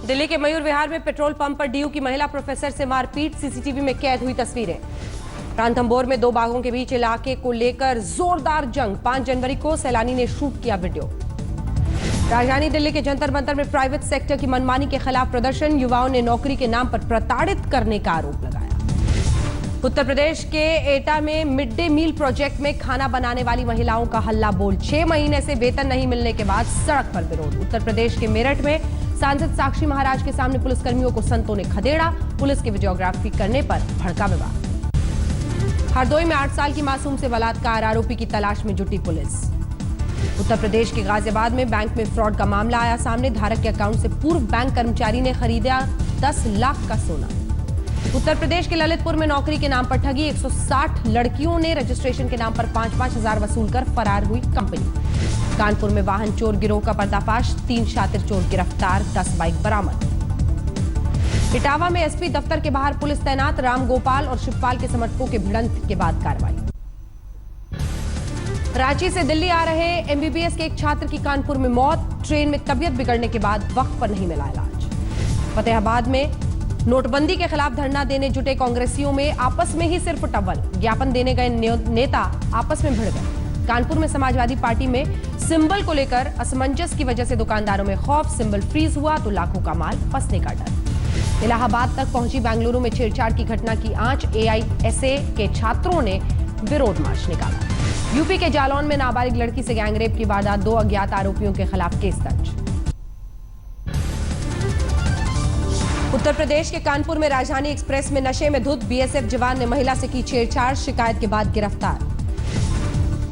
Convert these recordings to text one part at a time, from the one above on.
दिल्ली के मयूर विहार में petrol pump पर डीयू की महिला प्रोफेसर से मारपीट, सीसीटीवी में कैद हुई तस्वीरें। रणथंभौर में दो बागों के बीच इलाके को लेकर जोरदार जंग, 5 जनवरी को सैलानी ने शूट किया वीडियो। राजधानी दिल्ली के जंतर मंतर में प्राइवेट सेक्टर की मनमानी के खिलाफ प्रदर्शन, युवाओं ने नौकरी के नाम पर प्रताड़ित करने का आरोप लगाया। उत्तर प्रदेश के एटा में मिड डे मील प्रोजेक्ट में खाना बनाने वाली महिलाओं का हल्ला बोल, 6 महीने से वेतन नहीं मिलने के बाद सड़क पर विरोध। उत्तर प्रदेश के मेरठ में सांसद साक्षी महाराज के सामने पुलिसकर्मियों को संतों ने खदेड़ा, पुलिस की वीडियोग्राफी करने पर भड़का विवाद। हरदोई में 8 साल की मासूम से बलात्कार, आरोपी की तलाश में जुटी पुलिस। उत्तर प्रदेश के गाजियाबाद में बैंक में फ्रॉड का मामला आया सामने, धारक के अकाउंट से पूर्व बैंक कर्मचारी ने खरीदा 10 लाख का सोना। उत्तर प्रदेश के ललितपुर में नौकरी के नाम पर ठगी, 160 लड़कियों ने रजिस्ट्रेशन के नाम पर 5-5 हजार वसूल कर फरार हुई कंपनी। कानपुर में वाहन चोर गिरोह का पर्दाफाश, 3 शातिर चोर गिरफ्तार, 10 बाइक बरामद। इटावा में एसपी दफ्तर के बाहर पुलिस तैनात, रामगोपाल और शिवपाल के समर्थकों के भिड़ंत के बाद कार्रवाई। रांची से दिल्ली आ रहे एमबीबीएस के एक छात्र की कानपुर में मौत, ट्रेन में तबियत बिगड़ने के बाद वक्त पर नहीं मिला इलाज। फतेहाबाद में नोटबंदी के खिलाफ धरना देने जुटे कांग्रेसियों में आपस में ही सिर्फ टव्वल, ज्ञापन देने गए नेता आपस में भिड़ गए। कानपुर में समाजवादी पार्टी में सिंबल को लेकर असमंजस की वजह से दुकानदारों में खौफ, सिंबल फ्रीज हुआ तो लाखों का माल फंसने का डर। इलाहाबाद तक पहुंची बेंगलुरु में छेड़छाड़ की घटना की आंच, एआईएसए के छात्रों ने विरोध मार्च निकाला। यूपी के जालौन में नाबालिग लड़की से गैंगरेप की वारदात, 2 अज्ञात आरोपियों के खिलाफ केस दर्ज। उत्तर प्रदेश के कानपुर में राजधानी एक्सप्रेस में नशे में धुत बीएसएफ जवान ने महिला से की छेड़छाड़, शिकायत के बाद गिरफ्तार।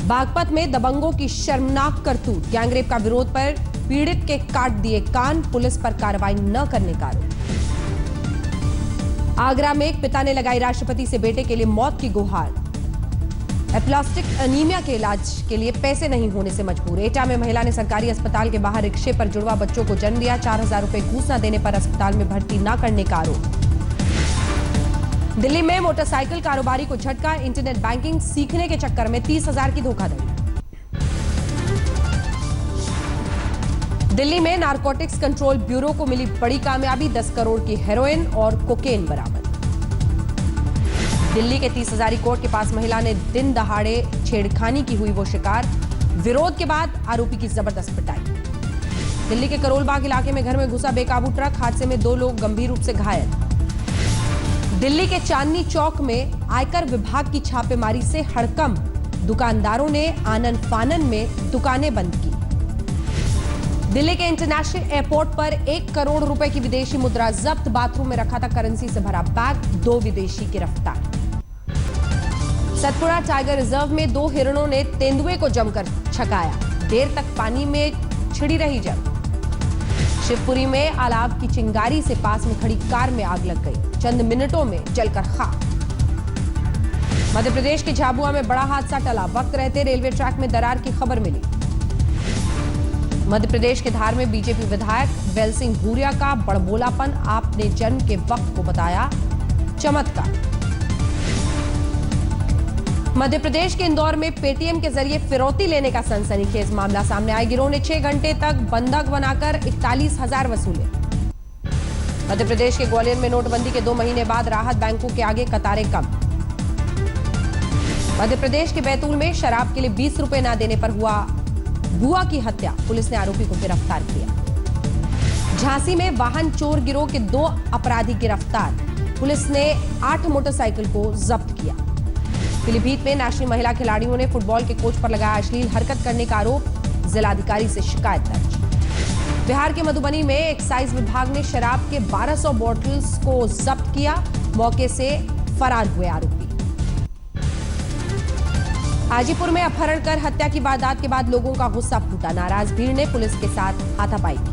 बागपत में दबंगों की शर्मनाक करतूत, गैंगरेप का विरोध पर पीड़ित के काट दिए कान, पुलिस पर कार्रवाई न करने का आरोप। आगरा में एक पिता ने लगाई राष्ट्रपति से बेटे के लिए मौत की गुहार, एप्लास्टिक एनीमिया के इलाज के लिए पैसे नहीं होने से मजबूर। एटा में महिला ने सरकारी अस्पताल के बाहर रिक्शे पर जुड़वा बच्चों को जन्म दिया, 4000 रुपए घूस न देने पर अस्पताल में भर्ती न करने का आरोप। दिल्ली में मोटरसाइकिल कारोबारी को झटका, इंटरनेट बैंकिंग सीखने के चक्कर में 30,000 की धोखाधड़ी। दिल्ली में नारकोटिक्स कंट्रोल ब्यूरो को मिली बड़ी कामयाबी, 10 करोड़ की हेरोइन और कोकेन बरामद। दिल्ली के 30 हजारी कोर्ट के पास महिला ने दिन दहाड़े छेड़खानी की हुई वो शिकार, विरोध के बाद आरोपी की जबरदस्त पिटाई। दिल्ली के करोल बाग इलाके में घर में घुसा बेकाबू ट्रक, हादसे में 2 लोग गंभीर रूप से घायल। दिल्ली के चांदनी चौक में आयकर विभाग की छापेमारी से हड़कंप, दुकानदारों ने आनन फानन में दुकानें बंद की। दिल्ली के इंटरनेशनल एयरपोर्ट पर 1 करोड़ रुपए की विदेशी मुद्रा जब्त, बाथरूम में रखा था करेंसी से भरा बैग, 2 विदेशी गिरफ्तार। सतपुड़ा टाइगर रिजर्व में 2 हिरणों ने तेंदुए को जमकर छकाया, देर तक पानी में छिड़ी रही जंग। शिवपुरी में अलाव की चिंगारी से पास में खड़ी कार में आग लग गई, चंद मिनटों में जलकर खाक। मध्य प्रदेश के झाबुआ में बड़ा हादसा टला, वक्त रहते रेलवे ट्रैक में दरार की खबर मिली। मध्य प्रदेश के धार में बीजेपी विधायक बैल सिंह भूरिया का बड़बोलापन, आपने जन्म के वक्त को बताया चमत्कार। मध्य प्रदेश के इंदौर में पेटीएम के जरिए फिरौती लेने का सनसनीखेज मामला सामने आया, गिरोह ने 6 घंटे तक बंधक बनाकर 41,000 वसूले। मध्य प्रदेश के ग्वालियर में नोटबंदी के 2 महीने बाद राहत, बैंकों के आगे कतारें कम। मध्य प्रदेश के बैतूल में शराब के लिए 20 रुपए न देने पर हुआ बुआ की हत्या, पुलिस ने आरोपी को गिरफ्तार किया। झांसी में वाहन चोर गिरोह के 2 अपराधी गिरफ्तार, पुलिस ने 8 मोटरसाइकिल को जब्त किया। पीलीभीत में नेशनल महिला खिलाड़ियों ने फुटबॉल के कोच पर लगाया अश्लील हरकत करने का आरोप, जिलाधिकारी से शिकायत दर्ज। बिहार के मधुबनी में एक्साइज विभाग ने शराब के 1200 बॉटल्स को जब्त किया, मौके से फरार हुए आरोपी। हाजीपुर में अपहरण कर हत्या की वारदात के बाद लोगों का गुस्सा फूटा, नाराज भीड़ ने पुलिस के साथ हाथापाई की।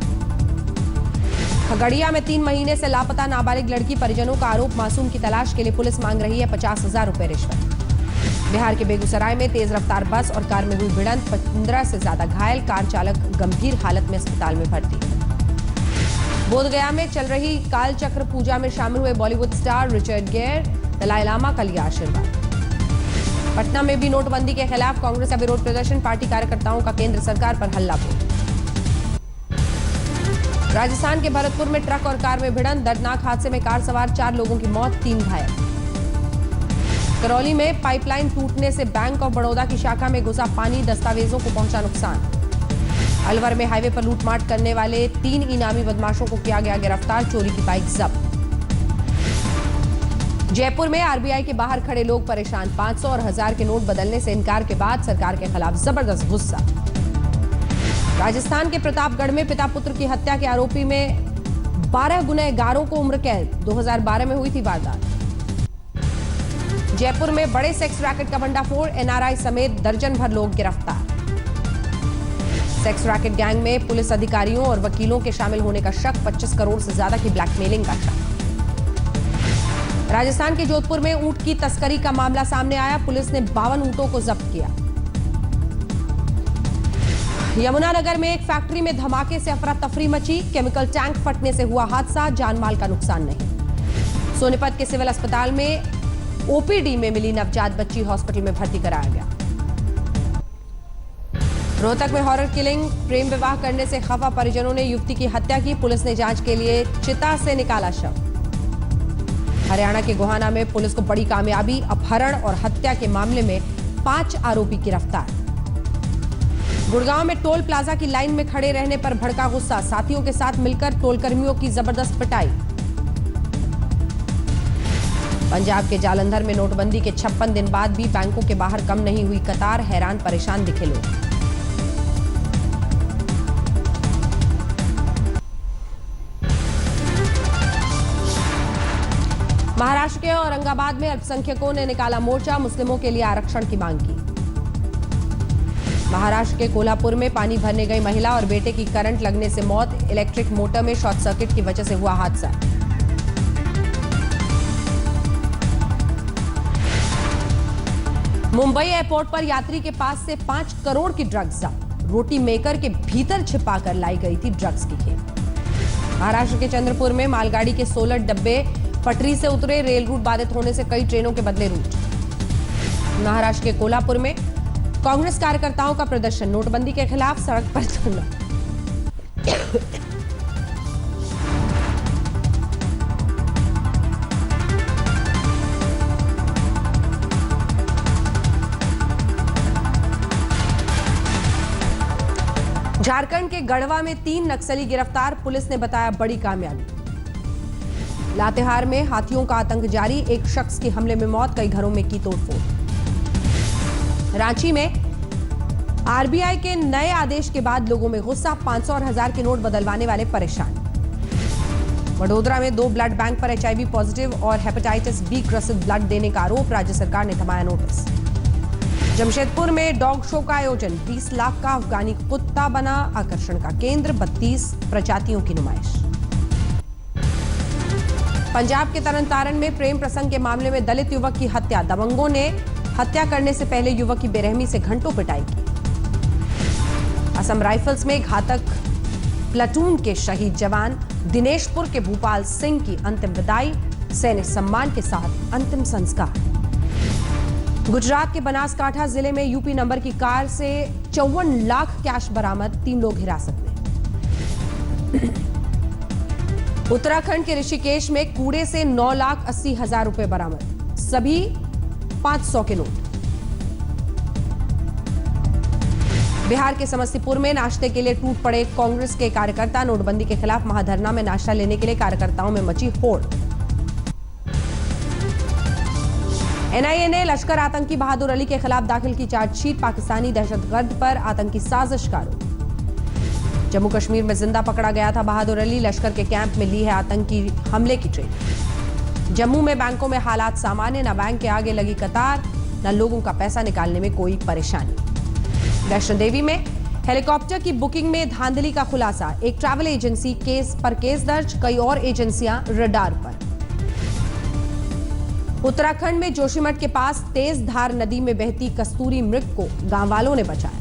खगड़िया में 3 महीने से लापता नाबालिग लड़की, परिजनों का आरोप, मासूम की तलाश के लिए पुलिस मांग रही है 50,000 रुपए रिश्वत। बिहार के बेगूसराय में तेज रफ्तार बस और कार में हुई भिड़ंत, 15 से ज्यादा घायल, कार चालक गंभीर हालत में अस्पताल में भर्ती। बोधगया में चल रही कालचक्र पूजा में शामिल हुए Bollywood star Richard Gere, Dalai Lama का लिया आशीर्वाद। पटना में भी नोटबंदी के खिलाफ कांग्रेस का विरोध प्रदर्शन, पार्टी कार्यकर्ताओं का केंद्र सरकार पर हल्ला बोल। राजस्थान के भरतपुर में ट्रक और कार में भिड़ंत, दर्दनाक हादसे में कार सवार 4 लोगों की मौत, 3 घायल। करौली में पाइपलाइन टूटने से बैंक ऑफ बड़ौदा की शाखा में घुसा पानी, दस्तावेजों को पहुंचा नुकसान। अलवर में हाईवे पर लूटमार करने वाले 3 इनामी बदमाशों को किया गया गिरफ्तार, चोरी की बाइक जब्त। जयपुर में आरबीआई के बाहर खड़े लोग परेशान, 500 और 1000 के नोट बदलने से इनकार के बाद सरकार के खिलाफ जबरदस्त गुस्सा। राजस्थान के प्रतापगढ़ में पिता पुत्र की हत्या के आरोपी में 12 गुनहगारों को उम्र कैद, 2012 में हुई थी वारदात। जयपुर में बड़े सेक्स रैकेट का भंडाफोड़, एनआरआई समेत दर्जन भर लोग गिरफ्तार। सेक्स रैकेट गैंग में पुलिस अधिकारियों और वकीलों के शामिल होने का शक, 25 करोड़ से ज्यादा की ब्लैकमेलिंग का शक। राजस्थान के जोधपुर में ऊंट की तस्करी का मामला सामने आया, पुलिस ने 52 ऊंटों को जब्त किया। यमुनानगर में एक फैक्ट्री में धमाके से अफरा तफरी मची, केमिकल टैंक फटने से हुआ हादसा, जानमाल का नुकसान नहीं। सोनीपत के सिविल अस्पताल में ओपीडी में मिली नवजात बच्ची, हॉस्पिटल में भर्ती कराया गया। रोहतक में हॉरर किलिंग, प्रेम विवाह करने से खफा परिजनों ने युवती की हत्या की, पुलिस ने जांच के लिए चिता से निकाला शव। हरियाणा के गोहाना में पुलिस को बड़ी कामयाबी, अपहरण और हत्या के मामले में 5 आरोपी गिरफ्तार। गुड़गांव में टोल प्लाजा की लाइन में खड़े रहने पर भड़का गुस्सा, साथियों के साथ मिलकर टोल कर्मियों की जबरदस्त पिटाई। पंजाब के जालंधर में नोटबंदी के 56 दिन बाद भी बैंकों के बाहर कम नहीं हुई कतार, हैरान परेशान दिखे लोग। महाराष्ट्र के औरंगाबाद में अल्पसंख्यकों ने निकाला मोर्चा, मुस्लिमों के लिए आरक्षण की मांग की। महाराष्ट्र के कोल्हापुर में पानी भरने गई महिला और बेटे की करंट लगने से मौत, इलेक्ट्रिक मोटर में शॉर्ट सर्किट की वजह से हुआ हादसा। मुंबई एयरपोर्ट पर यात्री के पास से 5 करोड़ की ड्रग्स जब्त, रोटी मेकर के भीतर छिपाकर लाई गई थी ड्रग्स की खेप। महाराष्ट्र के चंद्रपुर में मालगाड़ी के 16 डब्बे पटरी से उतरे, रेल रूट बाधित होने से कई ट्रेनों के बदले रूट। महाराष्ट्र के कोल्हापुर में कांग्रेस कार्यकर्ताओं का प्रदर्शन, नोटबंदी के खिलाफ सड़क पर धरना। झारखंड के गढ़वा में 3 नक्सली गिरफ्तार, पुलिस ने बताया बड़ी कामयाबी। लातेहार में हाथियों का आतंक जारी, एक शख्स की हमले में मौत, कई घरों में की तोड़फोड़। रांची में आरबीआई के नए आदेश के बाद लोगों में गुस्सा, 500 और 1000 के नोट बदलवाने वाले परेशान। वडोदरा में 2 ब्लड बैंक पर एचआईवी पॉजिटिव और हेपेटाइटिस बी ग्रसित ब्लड देने का आरोप, राज्य सरकार ने थमाया नोटिस। जमशेदपुर में डॉग शो का आयोजन, 20 लाख का अफगानी कुत्ता बना आकर्षण का केंद्र, 32 प्रजातियों की नुमाइश। पंजाब के तरनतारन में प्रेम प्रसंग के मामले में दलित युवक की हत्या, दबंगों ने हत्या करने से पहले युवक की बेरहमी से घंटों पिटाई की। असम राइफल्स में घातक प्लाटून के शहीद जवान दिनेशपुर के भूपाल सिंह की अंतिम विदाई, सैनिक सम्मान के साथ अंतिम संस्कार। गुजरात के बनासकांठा जिले में यूपी नंबर की कार से 54 लाख कैश बरामद, 3 लोग हिरासत में। उत्तराखंड के ऋषिकेश में कूड़े से 9,80,000 रुपए बरामद, सभी 500 के नोट। बिहार के समस्तीपुर में नाश्ते के लिए टूट पड़े कांग्रेस के कार्यकर्ता, नोटबंदी के खिलाफ महाधरना में नाश्ता लेने के लिए कार्यकर्ताओं में मची होड़। एनआईए ने लश्कर आतंकी बहादुर अली के खिलाफ दाखिल की चार्जशीट, पाकिस्तानी दहशतगर्द पर आतंकी साजिश का आरोप। जम्मू कश्मीर में जिंदा पकड़ा गया था बहादुर अली, लश्कर के कैंप में ली है आतंकी हमले की ट्रेनिंग। जम्मू में बैंकों में हालात सामान्य, न बैंक के आगे लगी कतार, न लोगों का पैसा निकालने में कोई परेशानी। वैष्णो देवी में हेलीकॉप्टर की बुकिंग में धांधली का खुलासा, एक ट्रैवल एजेंसी केस दर्ज, कई और एजेंसियां रडार पर। उत्तराखंड में जोशीमठ के पास तेज धार नदी में बहती कस्तूरी मृग को गांव वालों ने बचाया।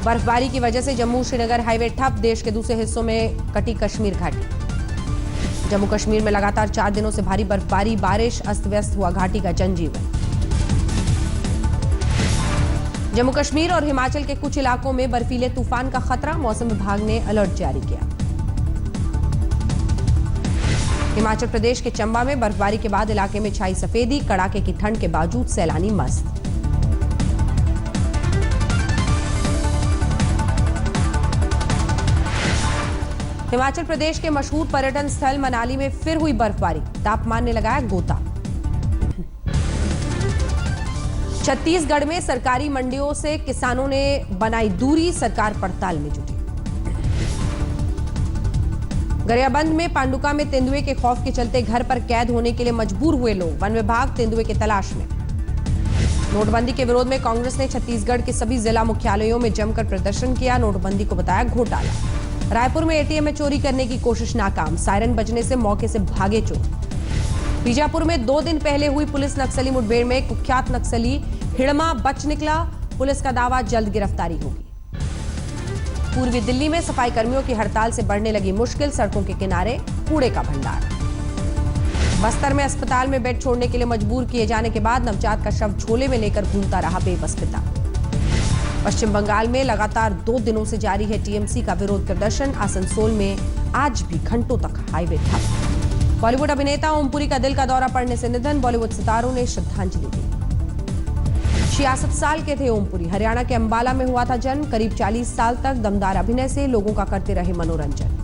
बर्फबारी की वजह से जम्मू श्रीनगर हाईवे ठप, देश के दूसरे हिस्सों में कटी कश्मीर घाटी। जम्मू कश्मीर में लगातार 4 दिनों से भारी बर्फबारी, बारिश, अस्त व्यस्त हुआ घाटी का जनजीवन। जम्मू कश्मीर और हिमाचल के कुछ इलाकों में बर्फीले तूफान का खतरा, मौसम विभाग ने अलर्ट जारी किया। हिमाचल प्रदेश के चंबा में बर्फबारी के बाद इलाके में छाई सफेदी, कड़ाके की ठंड के बावजूद सैलानी मस्त। हिमाचल प्रदेश के मशहूर पर्यटन स्थल मनाली में फिर हुई बर्फबारी, तापमान ने लगाया गोता। छत्तीसगढ़ में सरकारी मंडियों से किसानों ने बनाई दूरी, सरकार पड़ताल में जुटी। गरियाबंद में पांडुका में तेंदुए के खौफ के चलते घर पर कैद होने के लिए मजबूर हुए लोग, वन विभाग तेंदुए की तलाश में। नोटबंदी के विरोध में कांग्रेस ने छत्तीसगढ़ के सभी जिला मुख्यालयों में जमकर प्रदर्शन किया, नोटबंदी को बताया घोटाला। रायपुर में एटीएम में चोरी करने की कोशिश नाकाम, सायरन बजने से मौके से भागे चोर। बीजापुर में 2 दिन पहले हुई पुलिस नक्सली मुठभेड़ में कुख्यात नक्सली हिड़मा बच निकला, पुलिस का दावा जल्द गिरफ्तारी होगी। पूर्वी दिल्ली में सफाई कर्मियों की हड़ताल से बढ़ने लगी मुश्किल, सड़कों के किनारे कूड़े का भंडार। बस्तर में अस्पताल में बेड छोड़ने के लिए मजबूर किए जाने के बाद नवजात का शव झोले में लेकर घूमता रहा बेबस पिता। पश्चिम बंगाल में लगातार 2 दिनों से जारी है टीएमसी का विरोध प्रदर्शन, आसनसोल में आज भी घंटों तक हाईवे ठप। बॉलीवुड अभिनेता ओमपुरी का दिल का दौरा पड़ने से निधन, बॉलीवुड सितारों ने श्रद्धांजलि दी। 66 साल के थे ओमपुरी, हरियाणा के अंबाला में हुआ था जन्म, करीब 40 साल तक दमदार अभिनय से लोगों का करते रहे मनोरंजन।